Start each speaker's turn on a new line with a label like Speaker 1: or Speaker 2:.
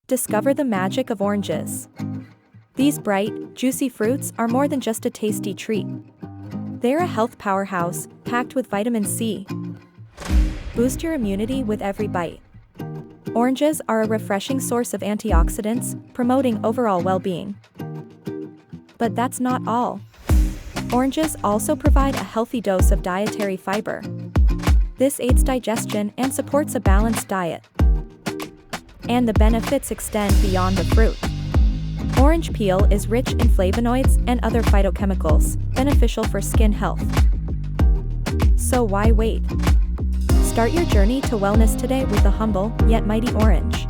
Speaker 1: Discover the magic of oranges. These bright, juicy fruits are more than just a tasty treat. They're a health powerhouse, packed with vitamin C. Boost your immunity with every bite. Oranges are a refreshing source of antioxidants, promoting overall well-being. But that's not all. Oranges also provide a healthy dose of dietary fiber. This aids digestion and supports a balanced diet. And the benefits extend beyond the fruit. Orange peel is rich in flavonoids and other phytochemicals, beneficial for skin health. So why wait? Start your journey to wellness today with the humble, yet mighty orange.